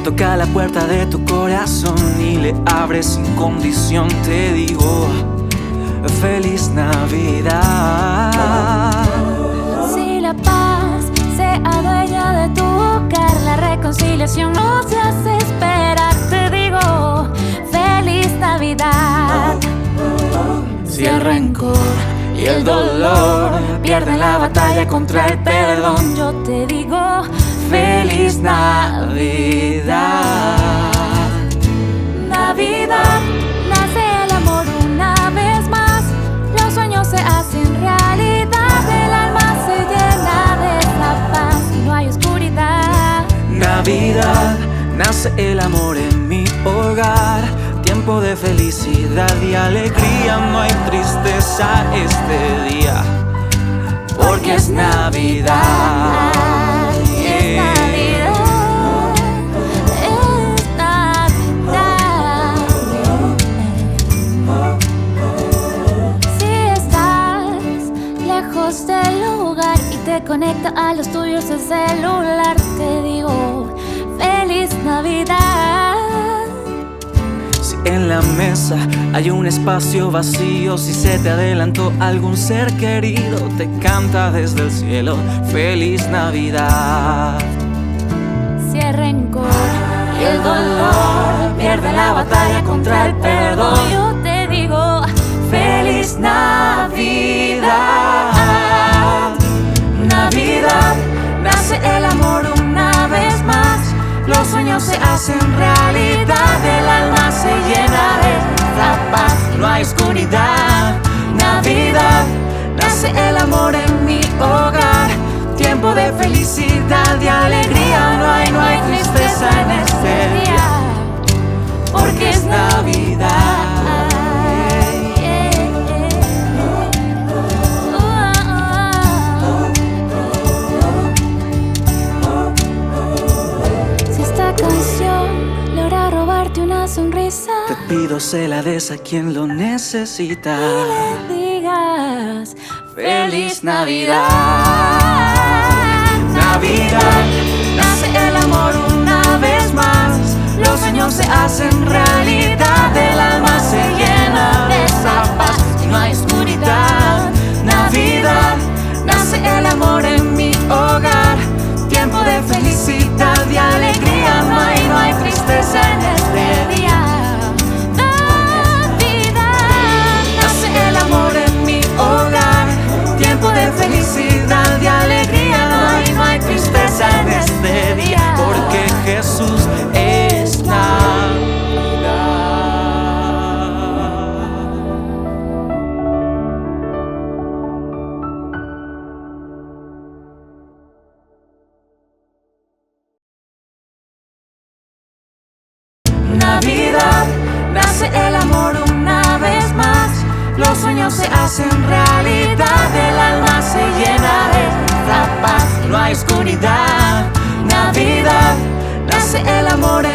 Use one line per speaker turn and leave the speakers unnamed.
toca la puerta de tu corazón y le abres sin condición. Te digo, feliz Navidad.
Si la paz sea dueña de tu hogar, la reconciliación no se hace esperar. Te digo, feliz Navidad.
Si el rencor y el dolor pierden la batalla contra el perdón,
yo te digo,
feliz Navidad.
Navidad, nace el amor una vez más. Los sueños se hacen realidad. El alma se llena de esa paz y no hay oscuridad.
Navidad, nace el amor en mi hogar. Tiempo de felicidad y alegría. No hay tristeza este día, porque es Navidad.
Del lugar y te conecta a los tuyos el celular, te digo, feliz Navidad.
Si en la mesa hay un espacio vacío, si se te adelantó algún ser querido, te canta desde el cielo, feliz Navidad.
Si el rencor y el dolor pierden la batalla contra el perdón, yo te digo, feliz Navidad. Navidad, nace el amor una vez más. Los sueños se hacen realidad. El alma se llena de la paz, no hay oscuridad. Navidad, nace el amor en mi hogar. Tiempo de felicidad y alegría. No hay tristeza en este día, porque es Navidad. Una sonrisa,
te pido se la des a quien lo necesita
y le digas
feliz Navidad. Navidad, nace el amor una vez más. Los sueños se hacen realidad. El alma se llena de esa paz y no hay oscuridad. Navidad, nace el amor en mi hogar. Tiempo de felicidad y alegría. No hay tristeza en este día.
Navidad,
nace el amor en mi hogar. Tiempo de felicidad y alegría. No hay tristeza en este día, porque Jesús es Navidad.
Navidad, nace el amor una vez más. Los sueños se hacen realidad. El alma se llena de la paz, no hay oscuridad. Navidad, nace el amor